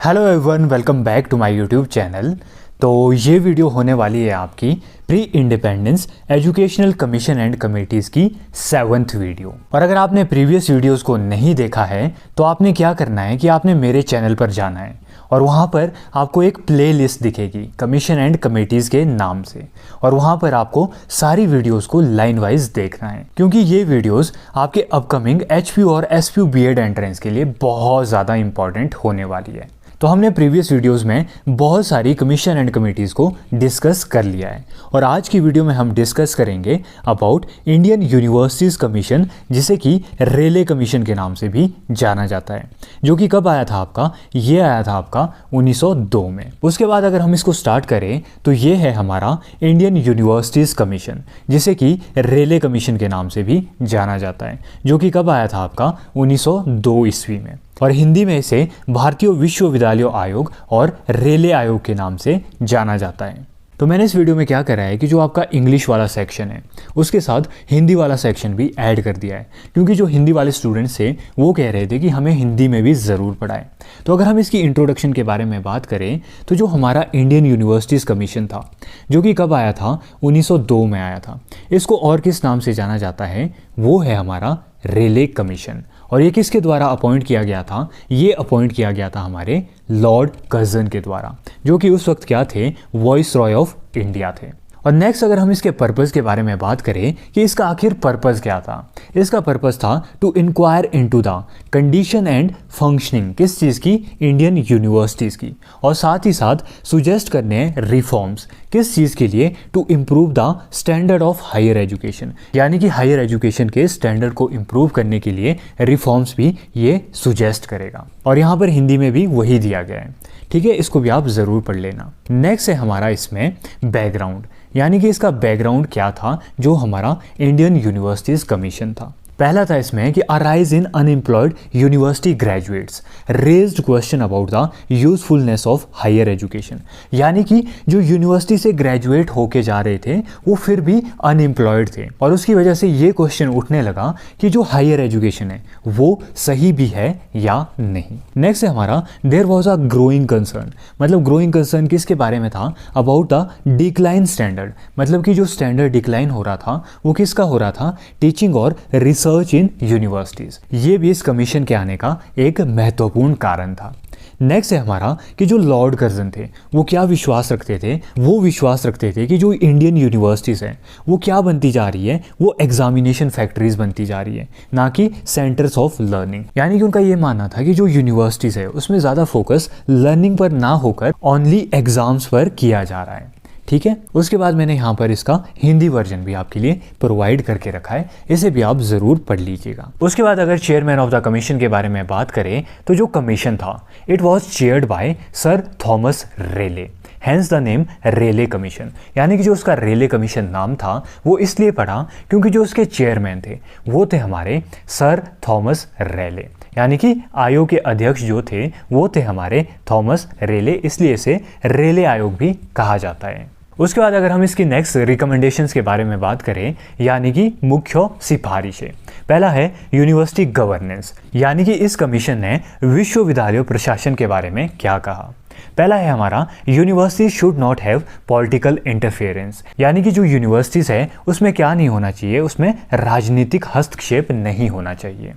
Hello everyone, welcome back to my YouTube channel. तो ये video होने वाली है आपकी pre independence educational commission and committees की 7th वीडियो। और अगर आपने प्रीवियस वीडियोस को नहीं देखा है तो आपने क्या करना है कि आपने मेरे चैनल पर जाना है और वहाँ पर आपको एक प्लेलिस्ट दिखेगी कमीशन एंड कमेटीज़ के नाम से, और वहाँ पर आपको सारी वीडियोस को लाइन वाइज देखना है क्योंकि ये वीडियोस आपके अपकमिंग एचपी और एसपीयू बीएड एंट्रेंस के लिए बहुत ज़्यादा इंपॉर्टेंट होने वाली है। तो हमने प्रीवियस वीडियोस में बहुत सारी कमीशन एंड कमेटीज़ को डिस्कस कर लिया है और आज की वीडियो में हम डिस्कस करेंगे अबाउट इंडियन यूनिवर्सिटीज़ कमीशन, जिसे कि रेले कमीशन के नाम से भी जाना जाता है, जो कि कब आया था आपका, ये आया था आपका 1902 में। उसके बाद अगर हम इसको स्टार्ट करें तो ये है हमारा इंडियन यूनिवर्सिटीज़ कमीशन, जिसे कि रेले कमीशन के नाम से भी जाना जाता है, जो कि कब आया था आपका 1902 ईस्वी में। और हिंदी में इसे भारतीय विश्वविद्यालय आयोग और रेले आयोग के नाम से जाना जाता है। तो मैंने इस वीडियो में क्या करा है कि जो आपका इंग्लिश वाला सेक्शन है उसके साथ हिंदी वाला सेक्शन भी ऐड कर दिया है, क्योंकि जो हिंदी वाले स्टूडेंट्स थे वो कह रहे थे कि हमें हिंदी में भी ज़रूर पढ़ाएं। तो अगर हम इसकी इंट्रोडक्शन के बारे में बात करें तो जो हमारा इंडियन यूनिवर्सिटीज़ कमीशन था, जो कि कब आया था, 1902 में आया था। इसको और किस नाम से जाना जाता है, वो है हमारा रेले कमीशन। और ये किसके द्वारा अपॉइंट किया गया था, ये अपॉइंट किया गया था हमारे लॉर्ड कर्जन के द्वारा, जो कि उस वक्त क्या थे, वॉइस रॉय ऑफ इंडिया थे। और नेक्स्ट अगर हम इसके पर्पज़ के बारे में बात करें कि इसका आखिर पर्पज़ क्या था, इसका पर्पज़ था to inquire into the condition and functioning किस चीज़ की, इंडियन यूनिवर्सिटीज़ की, और साथ ही साथ सुजेस्ट करने रिफॉर्म्स किस चीज़ के लिए, to improve the standard of higher education, यानी कि हायर एजुकेशन के स्टैंडर्ड को इम्प्रूव करने के लिए रिफॉर्म्स भी ये सुजेस्ट करेगा। और यहाँ पर हिंदी में भी वही दिया गया है, ठीक है, इसको भी आप ज़रूर पढ़ लेना। नेक्स्ट है हमारा इसमें बैकग्राउंड, यानी कि इसका बैकग्राउंड क्या था जो हमारा इंडियन यूनिवर्सिटीज़ कमीशन था। पहला था इसमें कि arising unemployed university graduates raised question about the usefulness of higher education, यानी कि जो यूनिवर्सिटी से ग्रेजुएट होके जा रहे थे वो फिर भी अनएम्प्लॉयड थे, और उसकी वजह से ये क्वेश्चन उठने लगा कि जो हायर एजुकेशन है वो सही भी है या नहीं। नेक्स्ट है हमारा there was a growing concern, मतलब ग्रोइंग कंसर्न किसके बारे में था, अबाउट द डिक्लाइन स्टैंडर्ड, मतलब कि जो स्टैंडर्ड डिक्लाइन हो रहा था वो किसका हो रहा था, टीचिंग और रिसर्च इन यूनिवर्सिटीज। ये भी इस कमीशन के आने का एक महत्वपूर्ण कारण था। नेक्स्ट है हमारा कि जो लॉर्ड कर्जन थे वो क्या विश्वास रखते थे, वो विश्वास रखते थे कि जो इंडियन यूनिवर्सिटीज़ हैं वो क्या बनती जा रही है, वो एग्जामिनेशन फैक्ट्रीज बनती जा रही है, ना कि सेंटर्स ऑफ लर्निंग। यानी कि उनका ये मानना था कि जो यूनिवर्सिटीज़ है उसमें ज़्यादा फोकस लर्निंग पर ना होकर ओनली एग्जाम्स पर किया जा रहा है, ठीक है। उसके बाद मैंने यहाँ पर इसका हिंदी वर्जन भी आपके लिए प्रोवाइड करके रखा है, इसे भी आप ज़रूर पढ़ लीजिएगा। उसके बाद अगर चेयरमैन ऑफ द कमीशन के बारे में बात करें तो जो कमीशन था it was chaired by sir Thomas Raleigh, hence the name Raleigh commission, यानी कि जो उसका रेले कमीशन नाम था वो इसलिए पड़ा क्योंकि जो उसके चेयरमैन थे वो थे हमारे सर थॉमस रेले, यानी कि आयोग के अध्यक्ष जो थे वो थे हमारे थॉमस रेले, इसलिए इसे रेले आयोग भी कहा जाता है। उसके बाद अगर हम इसकी नेक्स्ट रिकमेंडेशंस के बारे में बात करें, यानी कि मुख्य सिफारिशें, पहला है यूनिवर्सिटी गवर्नेंस, यानी कि इस कमीशन ने विश्वविद्यालय प्रशासन के बारे में क्या कहा। पहला है हमारा university should not have political interference, यानी कि जो यूनिवर्सिटीज़ है उसमें क्या नहीं होना चाहिए, उसमें राजनीतिक हस्तक्षेप नहीं होना चाहिए।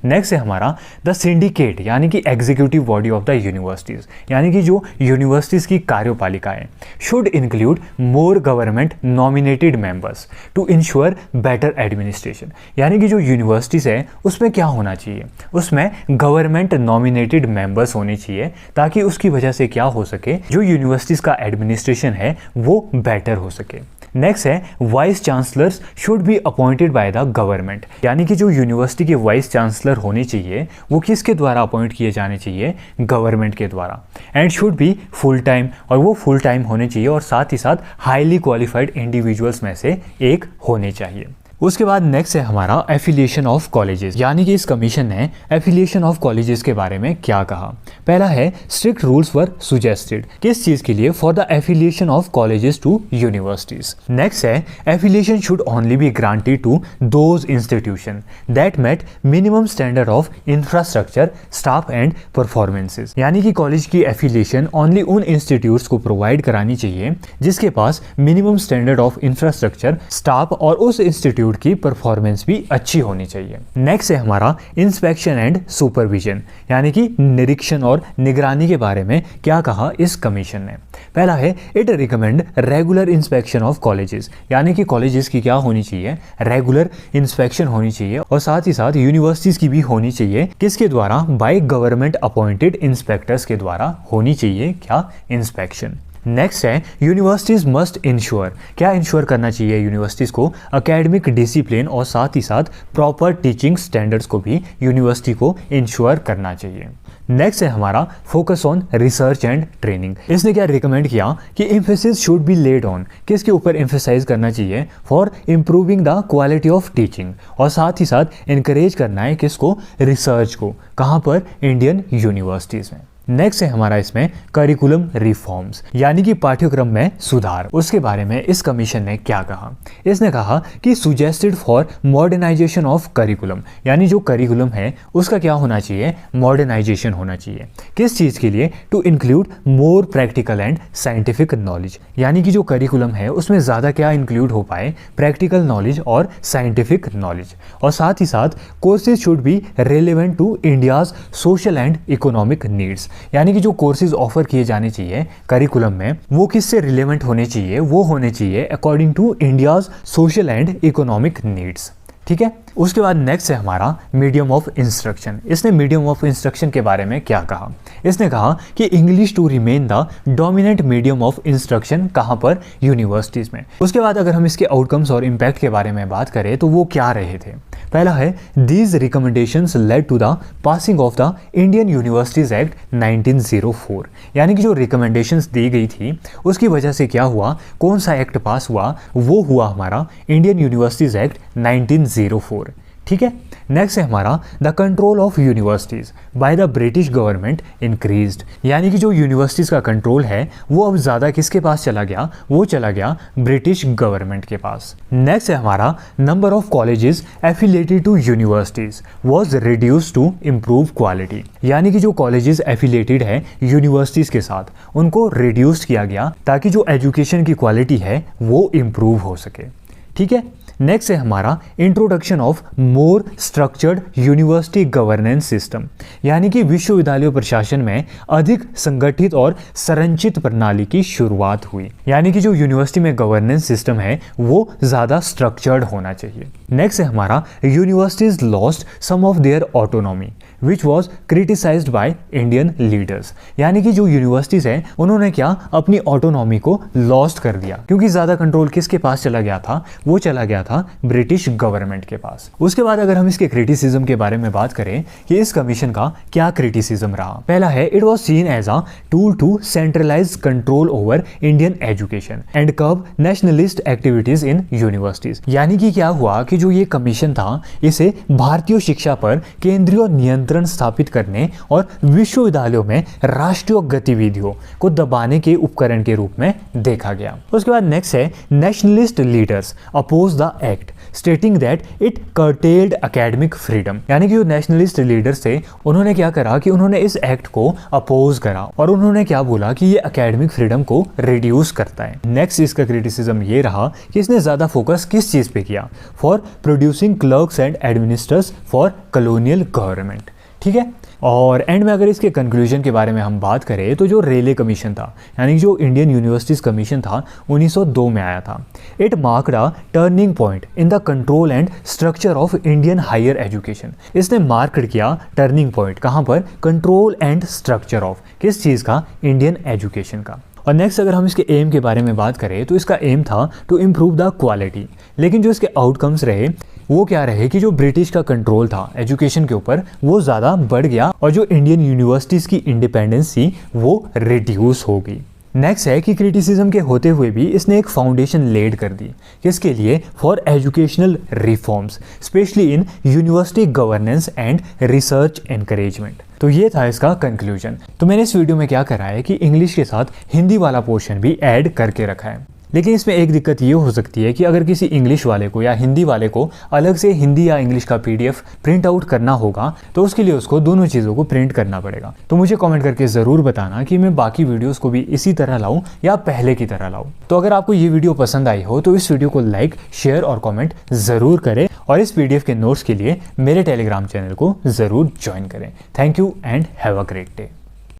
नेक्स्ट है हमारा द सिंडिकेट, यानी कि executive body of the universities, यानी कि जो यूनिवर्सिटीज़ की कार्यपालिका है should include more government nominated members to ensure better administration, यानी कि जो यूनिवर्सिटीज़ है उसमें क्या होना चाहिए, उसमें गवर्नमेंट नॉमिनेटेड मेंबर्स होने चाहिए, ताकि उसकी वजह से क्या हो सके, जो यूनिवर्सिटीज़ का एडमिनिस्ट्रेशन है वो बेटर हो सके। नेक्स्ट है vice chancellors should be appointed by the government, यानी कि जो यूनिवर्सिटी के वाइस चांसलर होने चाहिए वो किसके द्वारा अपॉइंट किए जाने चाहिए, गवर्नमेंट के द्वारा, and should be full time, और वो फुल टाइम होने चाहिए और साथ ही साथ हाईली क्वालिफाइड इंडिविजुअल्स में से एक होने चाहिए। उसके बाद नेक्स्ट है हमारा एफिलिएशन ऑफ कॉलेजेस, यानी कि इस कमीशन ने एफिलिएशन ऑफ कॉलेजेस के बारे में क्या कहा। पहला है स्ट्रिक्ट रूल्स वर सुजेस्टेड, किस चीज के लिए, for the affiliation of colleges to universities. Next है affiliation should only be granted to those institution that met minimum standard of infrastructure, staff and performances, यानी कि कॉलेज की एफिलिएशन ओनली उन institutes को प्रोवाइड करानी चाहिए जिसके पास minimum standard of infrastructure, staff और उस इंस्टीट्यूट की परफॉर्मेंस भी अच्छी होनी चाहिए। नेक्स्ट है हमारा इंस्पेक्शन एंड सुपरविजन, यानी कि निरीक्षण और निगरानी के बारे में क्या कहा इस कमीशन ने। पहला है it recommend regular inspection of colleges, यानी कि कॉलेजेस की क्या होनी चाहिए, रेगुलर इंस्पेक्शन होनी चाहिए और साथ ही साथ यूनिवर्सिटीज की भी होनी चाहिए, किसके द्वारा, बाय गवर्नमेंट अपॉइंटेड इंस्पेक्टर्स के द्वारा होनी चाहिए क्या, इंस्पेक्शन। नेक्स्ट है यूनिवर्सिटीज मस्ट इंश्योर, क्या इंश्योर करना चाहिए यूनिवर्सिटीज को, एकेडमिक डिसिप्लिन और साथ ही साथ प्रॉपर टीचिंग स्टैंडर्ड्स को भी यूनिवर्सिटी को इंश्योर करना चाहिए। नेक्स्ट है हमारा focus on research and training, इसने क्या रिकमेंड किया कि emphasis should be laid on, किसके ऊपर एम्फेसाइज करना चाहिए, for improving the quality of teaching, और साथ ही साथ इनकरेज करना है किसको, रिसर्च को, कहाँ पर, इंडियन यूनिवर्सिटीज में। नेक्स्ट है हमारा इसमें करिकुलम रिफॉर्म्स, यानी कि पाठ्यक्रम में सुधार, उसके बारे में इस कमीशन ने क्या कहा। इसने कहा कि suggested for modernisation of curriculum, यानी जो करिकुलम है उसका क्या होना चाहिए, मॉडर्नाइजेशन होना चाहिए, किस चीज़ के लिए, to include more practical and scientific knowledge, यानी कि जो करिकुलम है उसमें ज़्यादा क्या इंक्लूड हो पाए, प्रैक्टिकल नॉलेज और साइंटिफिक नॉलेज, और साथ ही साथ courses should be relevant to India's social and economic needs, यानी कि जो कोर्सेज ऑफर किए जाने चाहिए करिकुलम में वो किससे रिलेवेंट होने चाहिए, वो होने चाहिए according to India's social and economic needs. ठीक है, उसके बाद नेक्स्ट है हमारा मीडियम ऑफ इंस्ट्रक्शन, इसने मीडियम ऑफ इंस्ट्रक्शन के बारे में क्या कहा। इसने कहा कि English to remain the dominant medium of instruction, कहाँ पर, यूनिवर्सिटीज़ में। उसके बाद अगर हम इसके आउटकम्स और इम्पैक्ट के बारे में बात करें तो वो क्या रहे थे। पहला है these recommendations led to the passing of the Indian Universities Act 1904, यानी कि जो रिकमेंडेशंस दी गई थी उसकी वजह से क्या हुआ, कौन सा एक्ट पास हुआ, वो हुआ हमारा इंडियन यूनिवर्सिटीज एक्ट 1904। ठीक है, नेक्स्ट है हमारा the control of universities by the British government increased, यानी कि जो यूनिवर्सिटीज का कंट्रोल है वो अब ज़्यादा किसके पास चला गया, वो चला गया ब्रिटिश गवर्नमेंट के पास। नेक्स्ट है हमारा number of colleges affiliated to universities was reduced to improve quality, यानी कि जो कॉलेजेस एफिलिएटेड है यूनिवर्सिटीज के साथ उनको रिड्यूस किया गया ताकि जो एजुकेशन की क्वालिटी है वो इम्प्रूव हो सके। ठीक है, नेक्स्ट है हमारा introduction of more structured university governance system, यानी कि विश्वविद्यालय प्रशासन में अधिक संगठित और संरचित प्रणाली की शुरुआत हुई, यानी कि जो यूनिवर्सिटी में गवर्नेंस सिस्टम है वो ज़्यादा स्ट्रक्चर्ड होना चाहिए। नेक्स्ट है हमारा universities lost some of their autonomy which was criticised by Indian leaders, यानी कि जो यूनिवर्सिटीज़ हैं उन्होंने क्या अपनी ऑटोनॉमी को लॉस्ट कर दिया, क्योंकि ज़्यादा कंट्रोल किसके पास चला गया था, वो चला गया था ब्रिटिश गवर्नमेंट के पास। उसके बाद अगर हम इसके क्रिटिसिज्म के बारे में बात करें कि इस कमीशन का क्या क्रिटिसिज्म रहा। पहला है it was seen as a tool to centralise control over Indian education and curb nationalist activities in universities, यानी कि क्या हुआ कि जो ये कमीशन था इसे भारतीय शिक्षा पर केंद्रीय नियंत्रण स्थापित करने और विश्वविद्यालयों में राष्ट्रीय गतिविधियों को दबाने के उपकरण के रूप में देखा गया। उसके बाद नेक्स्ट है nationalist leaders oppose the act stating that it curtailed academic freedom, यानी कि जो नेशनलिस्ट लीडर्स थे उन्होंने क्या करा कि उन्होंने इस एक्ट को अपोज करा और उन्होंने क्या बोला कि ये एकेडमिक फ्रीडम को रिड्यूस करता है। नेक्स्ट इसका क्रिटिसिज्म ये रहा कि इसने ज्यादा फोकस किस चीज पे किया, for producing clerks and administrators for colonial government. ठीक है, और एंड में अगर इसके कंक्लूजन के बारे में हम बात करें तो जो रेले कमीशन था, यानी जो इंडियन यूनिवर्सिटीज कमीशन था 1902 में आया था। It marked a turning point in the control and structure of Indian higher education, इसने मार्क किया टर्निंग पॉइंट कहाँ पर, कंट्रोल एंड स्ट्रक्चर ऑफ किस चीज़ का, इंडियन एजुकेशन का। और नेक्स्ट अगर हम इसके एम के बारे में बात करें तो इसका एम था टू इम्प्रूव द क्वालिटी, लेकिन जो इसके आउटकम्स रहे वो क्या रहे कि जो ब्रिटिश का कंट्रोल था एजुकेशन के ऊपर वो ज़्यादा बढ़ गया और जो इंडियन यूनिवर्सिटीज़ की इंडिपेंडेंस थी वो रिड्यूस हो गई। नेक्स्ट है कि क्रिटिसिज्म के होते हुए भी इसने एक फाउंडेशन लेड कर दी, किसके लिए? For educational reforms, specially in university governance and research encouragement. तो ये था इसका कंक्लूजन। तो मैंने इस वीडियो में क्या करा है कि इंग्लिश के साथ हिंदी वाला पोर्शन भी ऐड करके रखा है। लेकिन इसमें एक दिक्कत ये हो सकती है कि अगर किसी इंग्लिश वाले को या हिंदी वाले को अलग से हिंदी या इंग्लिश का PDF प्रिंट आउट करना होगा, तो उसके लिए उसको दोनों चीज़ों को प्रिंट करना पड़ेगा। तो मुझे कमेंट करके ज़रूर बताना कि मैं बाकी वीडियोस को भी इसी तरह लाऊं या पहले की तरह लाऊं। तो अगर आपको ये वीडियो पसंद आई हो तो इस वीडियो को लाइक, शेयर और कॉमेंट ज़रूर करें, और इस PDF के नोट्स के लिए मेरे टेलीग्राम चैनल को ज़रूर ज्वाइन करें। Thank you and have a great day.